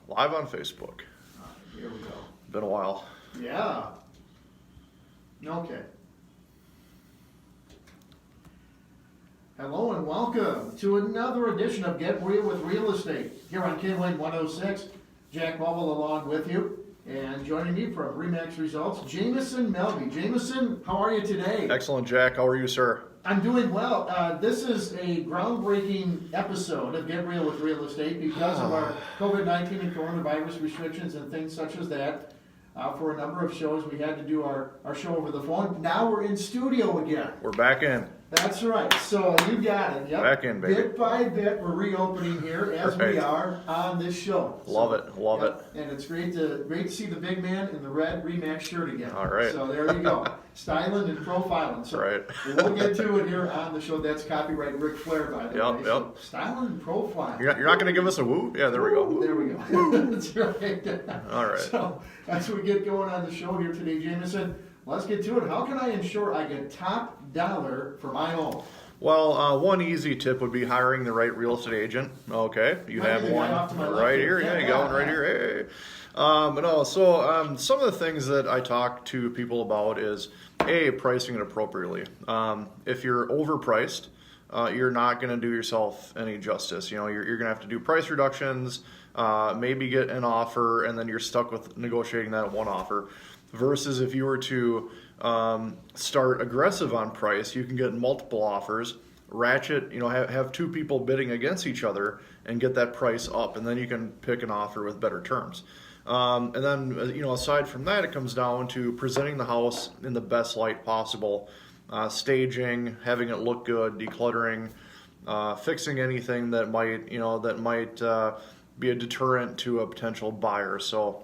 Live on Facebook. Here we go. Been a while. Yeah. Okay. Hello and welcome to another edition of Get Real with Real Estate here on KLAN 106. Jack Bubble along with you. And joining me from RE/MAX Results, Jameson Melby. Jameson, how are you today? Excellent, Jack. How are you, sir? I'm doing well. This is a groundbreaking episode of Get Real with Real Estate because of our COVID-19 and coronavirus restrictions and things such as that. For a number of shows, we had to do our show over the phone. Now we're in studio again. We're back in. That's right. So you got it. Yep. Back in, baby. Bit by bit, we're reopening here as Right. we are on this show. Love it. Love Yep. And it's great to see the big man in the red RE/MAX shirt again. All right. So there you go. Styling and profiling. So Right. we'll get to it here on the show. That's copyright Ric Flair, by the Yep, way. yep. So styling and profiling. You're not going to give us a woo? Yeah, there we go. There we go. That's right. All right. So as we get going on the show here today, Jameson, let's get to it. How can I ensure I get top dollar for my home? Well, one easy tip would be hiring the right real estate agent. Okay, you Might have be the one guy off to my left right here. here. Yeah, you got one right here. Hey. Some of the things that I talk to people about is pricing it appropriately. If you're overpriced, you're not going to do yourself any justice. You're going to have to do price reductions, maybe get an offer, and then you're stuck with negotiating that one offer. Versus if you were to start aggressive on price, you can get multiple offers, ratchet, have two people bidding against each other and get that price up, and then you can pick an offer with better terms. And then, aside from that, it comes down to presenting the house in the best light possible, staging, having it look good, decluttering, fixing anything that might be a deterrent to a potential buyer. So,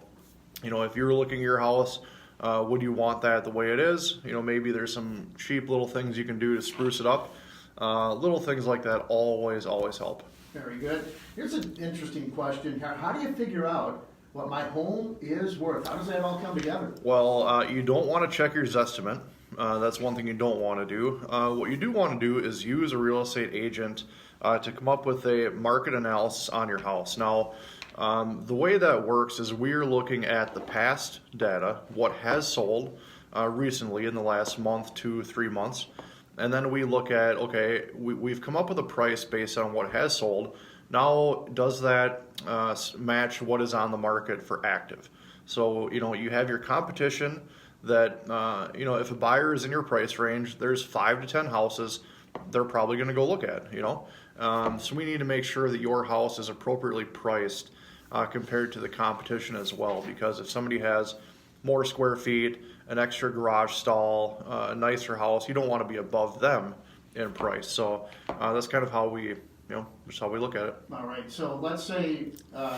if you're looking at your house, would you want that the way it is? Maybe there's some cheap little things you can do to spruce it up. Little things like that always help. Very good. Here's an interesting question. How do you figure out what my home is worth? How does that all come together? Well, you don't want to check your Zestimate. That's one thing you don't want to do. What you do want to do is use a real estate agent to come up with a market analysis on your house. Now, the way that works is we're looking at the past data, what has sold recently in the last month, 2-3 months, and then we look at, we've come up with a price based on what has sold. Now, does that match what is on the market for active? So, you have your competition that, if a buyer is in your price range, there's 5 to 10 houses they're probably going to go look at, So we need to make sure that your house is appropriately priced compared to the competition as well, because if somebody has more square feet, an extra garage stall, a nicer house, you don't want to be above them in price. So that's kind of how we, just how we look at it. All right. So let's say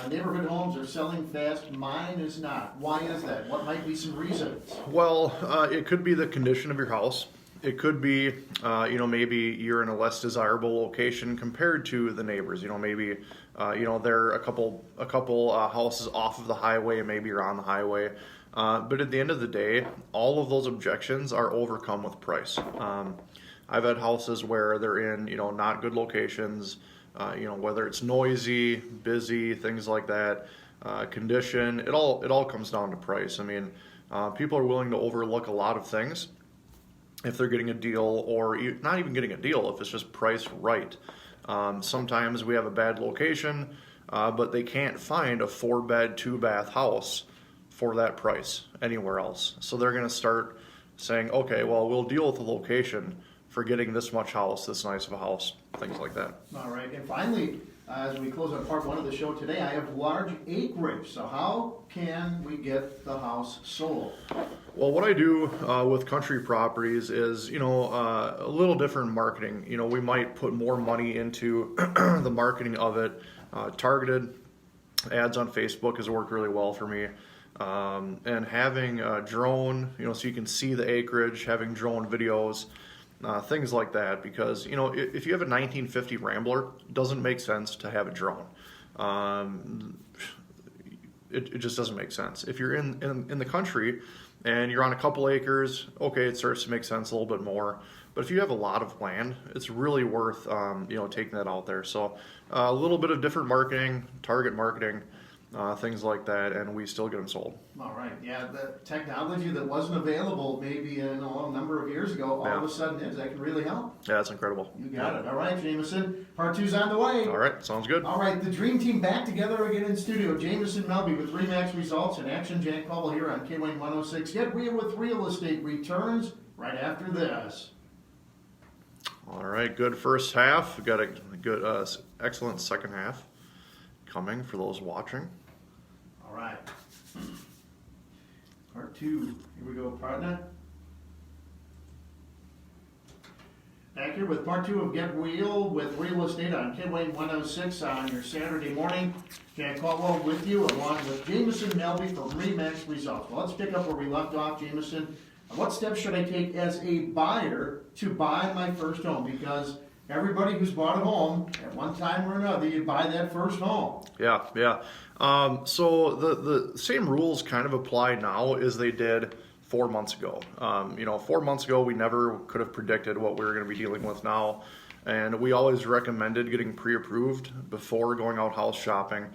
neighborhood homes are selling fast. Mine is not. Why is that? What might be some reasons? Well, it could be the condition of your house. It could be, maybe you're in a less desirable location compared to the neighbors. Maybe, they're a couple houses off of the highway, maybe you're on the highway. But at the end of the day, all of those objections are overcome with price. I've had houses where they're in, not good locations, whether it's noisy, busy, things like that, condition, it all comes down to price. I mean, people are willing to overlook a lot of things if they're getting a deal, or not even getting a deal, if it's just priced right. Sometimes we have a bad location, but they can't find a 4-bed, 2-bath house for that price anywhere else. So they're going to start saying, okay, well, we'll deal with the location for getting this much house, this nice of a house, things like that. All right. And finally, as we close on part one of the show today, I have large acreage. So how can we get the house sold? Well, what I do with country properties is, a little different marketing. We might put more money into the marketing of it. Targeted ads on Facebook has worked really well for me. And having a drone, so you can see the acreage, having drone videos, things like that. Because, if you have a 1950 Rambler, it doesn't make sense to have a drone. It just doesn't make sense. If you're in the country and you're on a couple acres, okay, it starts to make sense a little bit more. But if you have a lot of land, it's really worth taking that out there. So a little bit of different marketing, target marketing, things like that, and we still get them sold. All right, yeah, the technology that wasn't available maybe a number of years ago, all of a sudden is. That can really help. Yeah, that's incredible. You got it. All right, Jameson. Part 2's on the way. All right, sounds good. All right, the Dream Team back together again in studio. Jameson Melby with RE/MAX results and action. Jack Caldwell here on KWayne 106. Get real with real estate returns right after this. All right, good first half. We got a good, excellent second half coming for those watching. All right. Part 2. Here we go, partner. Back here with part 2 of Get Real with Real Estate on KWayne 106 on your Saturday morning. Jack Caldwell with you, along with Jameson Melby from RE/MAX Results. Well, let's pick up where we left off, Jameson. What steps should I take as a buyer to buy my first home? Because everybody who's bought a home at one time or another, you buy that first home. Yeah. So the same rules kind of apply now as they did 4 months ago. 4 months ago, we never could have predicted what we were going to be dealing with now. And we always recommended getting pre-approved before going out house shopping.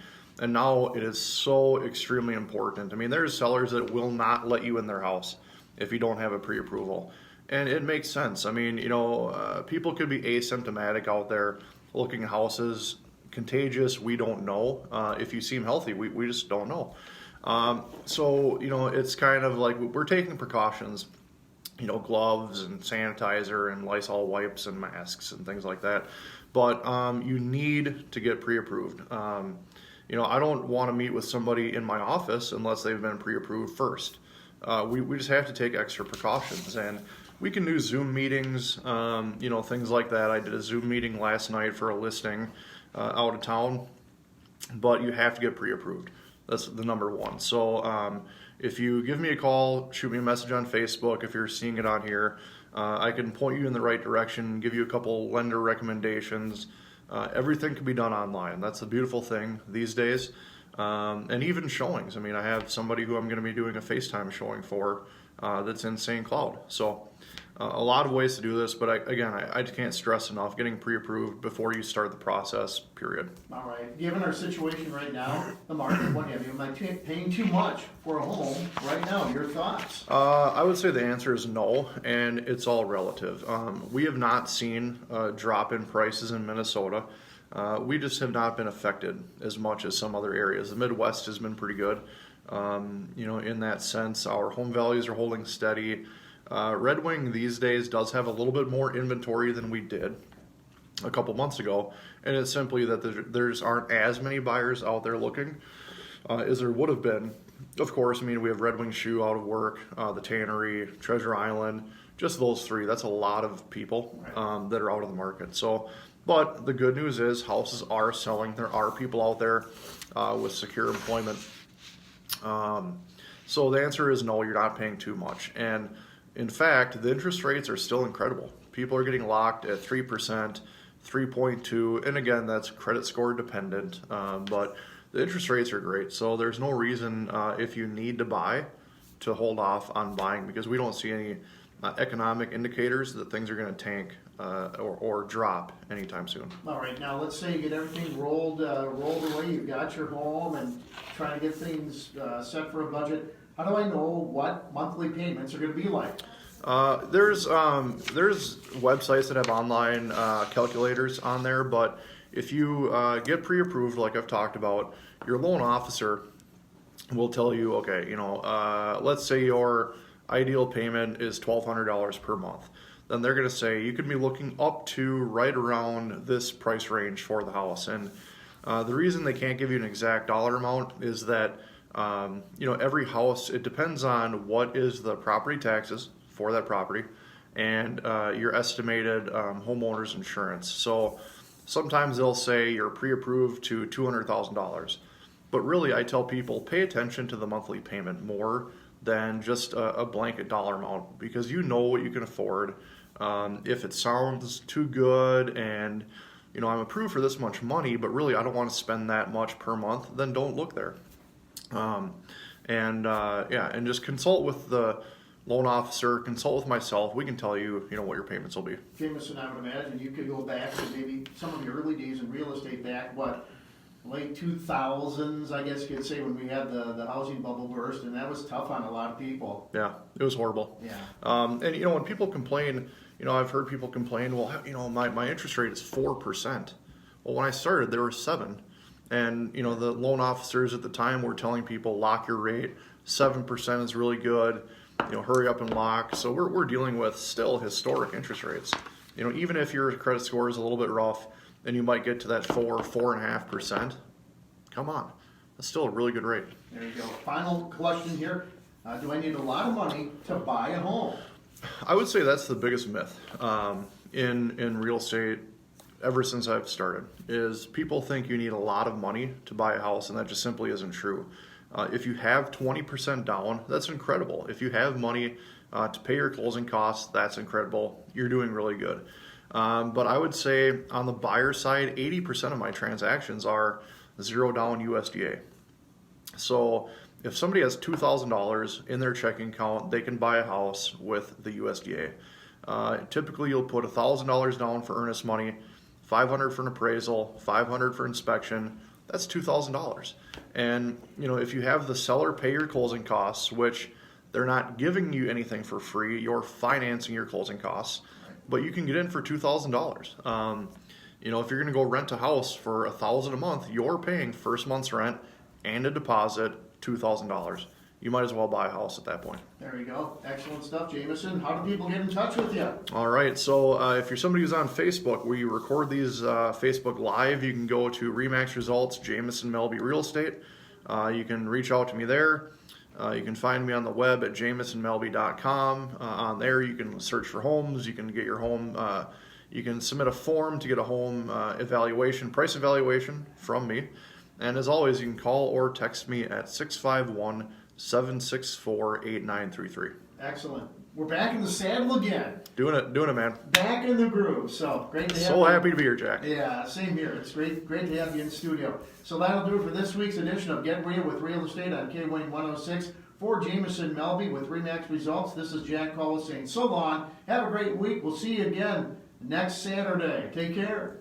And now it is so extremely important. I mean, there's sellers that will not let you in their house if you don't have a pre-approval. And it makes sense. I mean, people could be asymptomatic out there looking at houses, contagious, we don't know. If you seem healthy, we just don't know. So it's kind of like we're taking precautions, gloves and sanitizer and Lysol wipes and masks and things like that. But you need to get pre-approved. I don't want to meet with somebody in my office unless they've been pre-approved first. We just have to take extra precautions, and we can do Zoom meetings, things like that. I did a Zoom meeting last night for a listing out of town, but you have to get pre-approved. That's the number one. So if you give me a call, shoot me a message on Facebook if you're seeing it on here. I can point you in the right direction, give you a couple lender recommendations. Everything can be done online. That's the beautiful thing these days. And even showings. I mean, I have somebody who I'm going to be doing a FaceTime showing for that's in St. Cloud. So a lot of ways to do this, but I can't stress enough getting pre-approved before you start the process, period. All right. Given our situation right now, the market, what have you, am I paying too much for a home right now? Your thoughts? I would say the answer is no, and it's all relative. We have not seen a drop in prices in Minnesota. We just have not been affected as much as some other areas. The Midwest has been pretty good. In that sense, our home values are holding steady. Red Wing these days does have a little bit more inventory than we did a couple months ago, and it's simply that there's aren't as many buyers out there looking as there would have been. Of course, I mean, we have Red Wing Shoe out of work, the Tannery, Treasure Island, just those three. That's a lot of people that are out of the market. So, but the good news is houses are selling. There are people out there with secure employment. So the answer is no, you're not paying too much. And in fact, the interest rates are still incredible. People are getting locked at 3%, 3.2, and again, that's credit score dependent, but the interest rates are great. So there's no reason if you need to buy to hold off on buying, because we don't see any economic indicators that things are going to tank or drop anytime soon. All right, now let's say you get everything rolled away, you've got your home and trying to get things set for a budget. How do I know what monthly payments are going to be like? There's websites that have online calculators on there, but if you get pre-approved, like I've talked about, your loan officer will tell you, okay, let's say your ideal payment is $1,200 per month. Then they're going to say you could be looking up to right around this price range for the house. And the reason they can't give you an exact dollar amount is that every house, it depends on what is the property taxes for that property and your estimated homeowner's insurance. So sometimes they'll say you're pre-approved to $200,000. But really, I tell people, pay attention to the monthly payment more than just a blanket dollar amount, because you know what you can afford. If it sounds too good and I'm approved for this much money, but really I don't want to spend that much per month, then don't look there. And just consult with the loan officer, consult with myself. We can tell you, what your payments will be. Jameson, I would imagine you could go back to maybe some of the early days in real estate back, late 2000s, I guess you could say, when we had the housing bubble burst, and that was tough on a lot of people. Yeah, it was horrible. Yeah. And when people complain, I've heard people complain, well, my interest rate is 4%. Well, when I started, there were 7. And, the loan officers at the time were telling people, lock your rate, 7% is really good, hurry up and lock. So we're dealing with still historic interest rates. Even if your credit score is a little bit rough and you might get to that 4.5%, come on, that's still a really good rate. There you go. Final question here. Do I need a lot of money to buy a home? I would say that's the biggest myth in real estate ever since I've started, is people think you need a lot of money to buy a house, and that just simply isn't true. If you have 20% down, that's incredible. If you have money to pay your closing costs, that's incredible. You're doing really good. But I would say on the buyer side, 80% of my transactions are zero down USDA. So if somebody has $2,000 in their checking account, they can buy a house with the USDA. Typically, you'll put $1,000 down for earnest money, $500 for an appraisal, $500 for inspection. That's $2,000. And if you have the seller pay your closing costs, which they're not giving you anything for free, you're financing your closing costs, but you can get in for $2,000. If you're going to go rent a house for $1,000 a month, you're paying first month's rent and a deposit, $2,000. You might as well buy a house at that point. There you go. Excellent stuff, Jameson. How do people get in touch with you? All right. So if you're somebody who's on Facebook, we record these Facebook Live. You can go to RE/MAX Results, Jameson Melby Real Estate. You can reach out to me there. You can find me on the web at jamesonmelby.com. On there, you can search for homes. You can get your home. You can submit a form to get a home price evaluation from me. And as always, you can call or text me at 651-764-8933. Excellent. We're back in the saddle again. Doing it, man. Back in the groove. So great to have you. So happy to be here, Jack. Yeah, same here. It's great to have you in the studio. So that'll do it for this week's edition of Get Real with Real Estate on K-Wayne 106. For Jameson Melby with RE/MAX Results, this is Jack Collis saying so long. Have a great week. We'll see you again next Saturday. Take care.